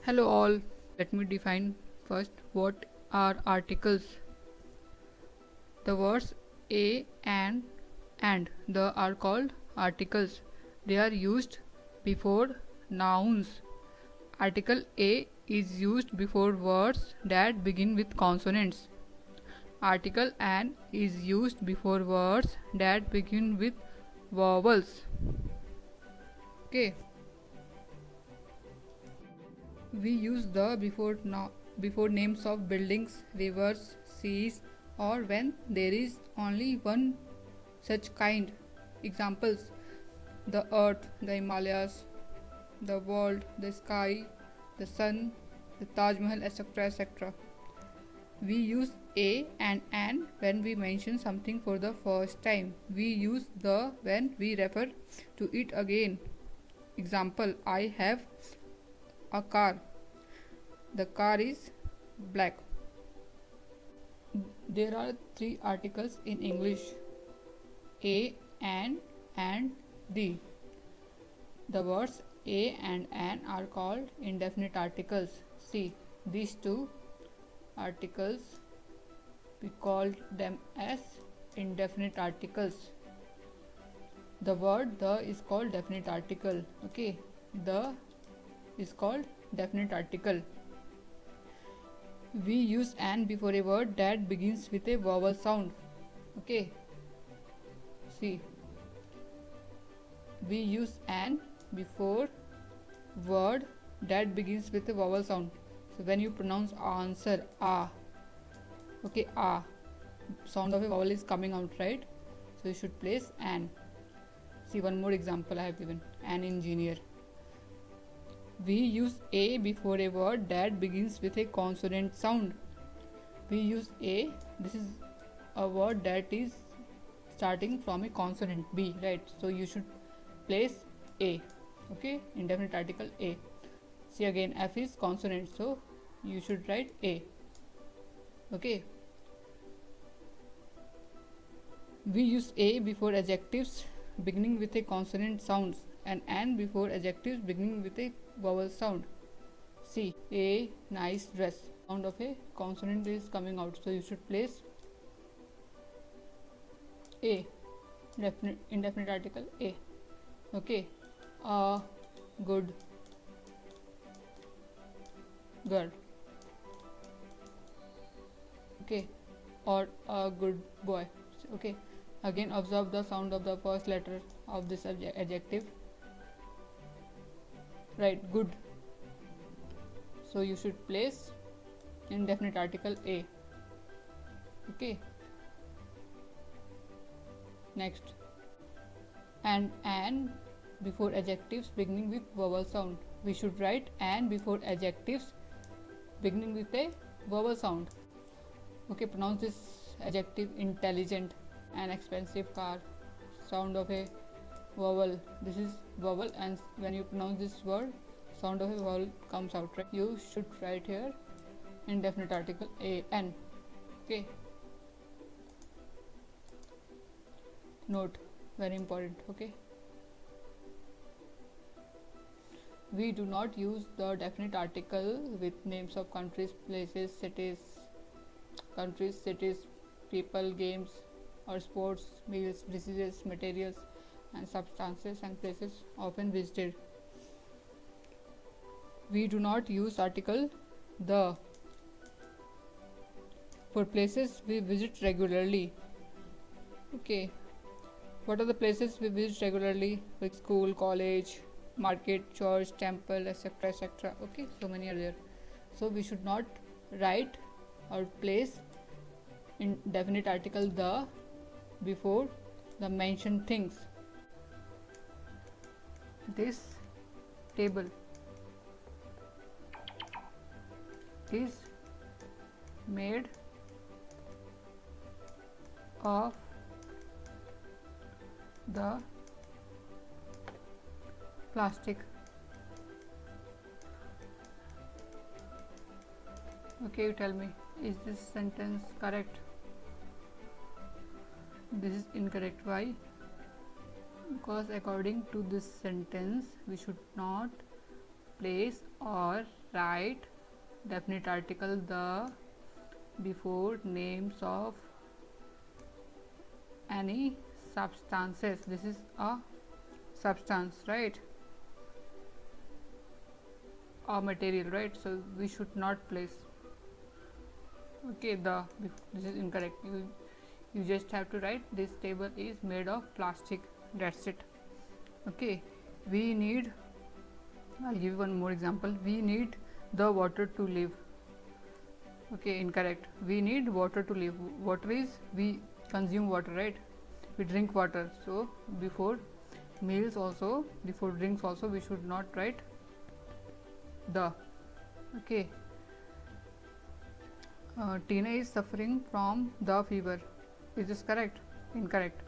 Hello all. Let me define first what are articles. The words a and the are called articles. They are used before nouns. Article a is used before words that begin with consonants. Article an is used before words that begin with vowels. Okay. We use the before names of buildings, rivers, seas, or when there is only one such kind. Examples: the earth, the Himalayas, the world, the sky, the sun, the Taj Mahal, etc. etc. We use a and an when we mention something for the first time. We use the when we refer to it again. Example: I have a car. The car is black. There are three articles in English: a, and the. The words a and an are called indefinite articles. See, these two articles, we called them as indefinite articles. The word the is called definite article. Okay, the is called definite article. We use an before a word that begins with a vowel sound. Okay, see, we use an before word that begins with a vowel sound. So when you pronounce answer, okay, sound of a vowel is coming out, right? So you should place an. See, one more example I have given: an engineer. We use a before a word that begins with a consonant sound. We use a, this is a word that is starting from a consonant B, right? So you should place a. Okay, indefinite article a. See, again, F is consonant, so you should write a. Okay. We use a before adjectives beginning with a consonant sounds and an before adjectives beginning with a vowel sound. See, a nice dress. Sound of a consonant is coming out, so you should place a, indefinite article a. Okay, a good girl. Okay, or a good boy. Okay, again observe the sound of the first letter of this adjective. Right, good. So you should place indefinite article a. Okay, next, and before adjectives beginning with vowel sound. We should write and before adjectives beginning with a vowel sound. Okay, pronounce this adjective: intelligent, an expensive car. Sound of a vowel. This is vowel, and when you pronounce this word, sound of a vowel comes out, right? You should write here indefinite article a n. Okay, note, very important. Okay, we do not use the definite article with names of countries, places, cities, people, games, or sports, meals, diseases, materials, and substances and places often visited. We do not use article the for places we visit regularly. Okay, what are the places we visit regularly? Like school, college, market, church, temple, etc. etc. Okay, so many are there. So we should not write or place indefinite article the before the mentioned things. This table is made of the plastic. Okay, you tell me, is this sentence correct? This is incorrect. Why? Because according to this sentence we should not place or write definite article the before names of any substances. This is a substance, right? Or material, right? So we should not place. Okay, this is incorrect. You just have to write this table is made of plastic. That's it. Okay, we need, I'll give you one more example. We need the water to live. Okay, incorrect. We need water to live. Water is, we consume water, right? We drink water. So before meals also, before drinks also, we should not write the. Okay. Tina is suffering from the fever. Is this correct? Incorrect.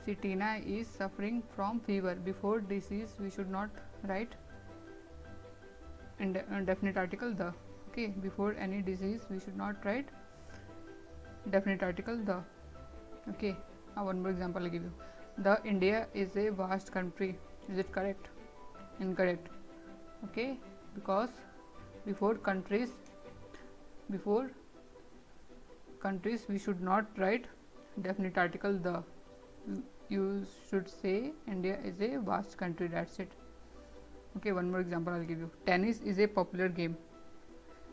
See, Tina is suffering from fever. Before disease, we should not write definite article the. Okay, before any disease, we should not write definite article the. Okay, one more example I give you. The India is a vast country. Is it correct? Incorrect. Okay, because before countries we should not write definite article the. You should say India is a vast country. That's it. Okay, one more example I'll give you. Tennis is a popular game.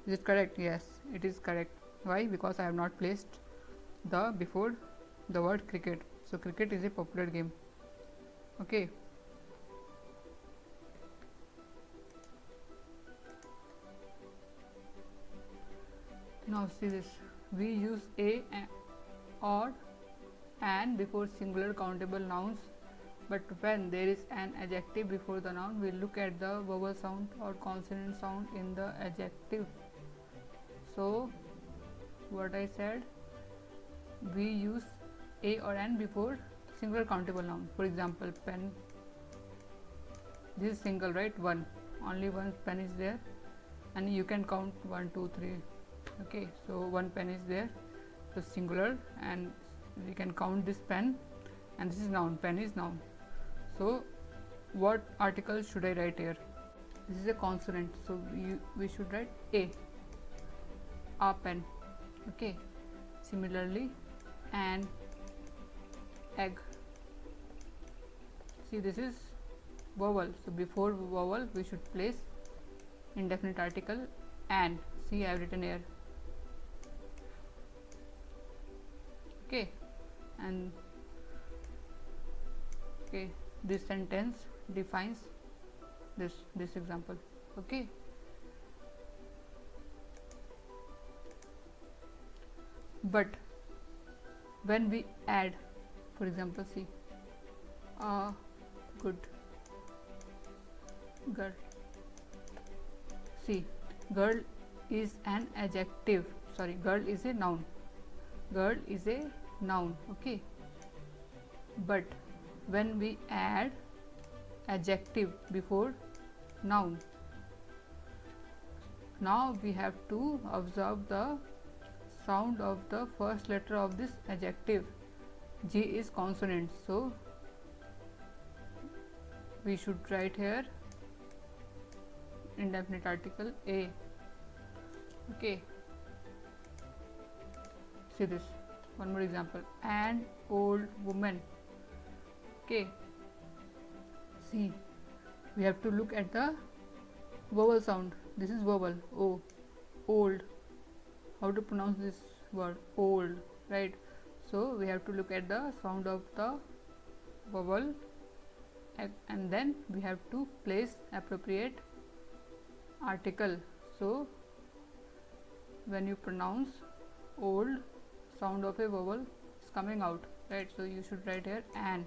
Is it correct? Yes, it is correct. Why? Because I have not placed the before the word cricket. So cricket is a popular game. Okay. Now see this. We use a or an before singular countable nouns, but when there is an adjective before the noun, we look at the vowel sound or consonant sound in the adjective. So what I said, we use a or an before singular countable noun. For example, pen. This is single, right? One. Only one pen is there, and you can count 1, 2, 3. Okay, so one pen is there, so singular, and we can count this pen, and this is noun. Pen is noun. So what article should I write here? This is a consonant, so we should write a pen. Okay, similarly, an egg. See, this is vowel, so before vowel we should place indefinite article an. See, I have written here. Okay, and okay, this sentence defines this example. Okay, but when we add, for example, see, a good girl. See, girl is an adjective. Sorry, girl is a noun. Girl is a noun. Okay, but when we add adjective before noun, now we have to observe the sound of the first letter of this adjective. G is consonant, so we should write here indefinite article a. Okay, see this. One more example, an old woman. Okay, see, we have to look at the vowel sound. This is vowel o. Old. How to pronounce this word? Old, right? So we have to look at the sound of the vowel, and then we have to place appropriate article. So when you pronounce old, sound of a vowel is coming out, right? So you should write here an.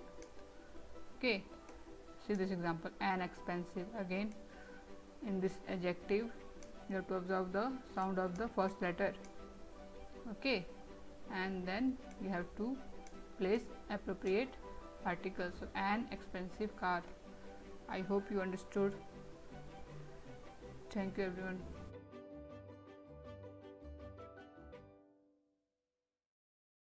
Okay, see this example, an expensive. Again, in this adjective you have to observe the sound of the first letter. Okay, and then you have to place appropriate articles. So an expensive car. I hope you understood. Thank you everyone.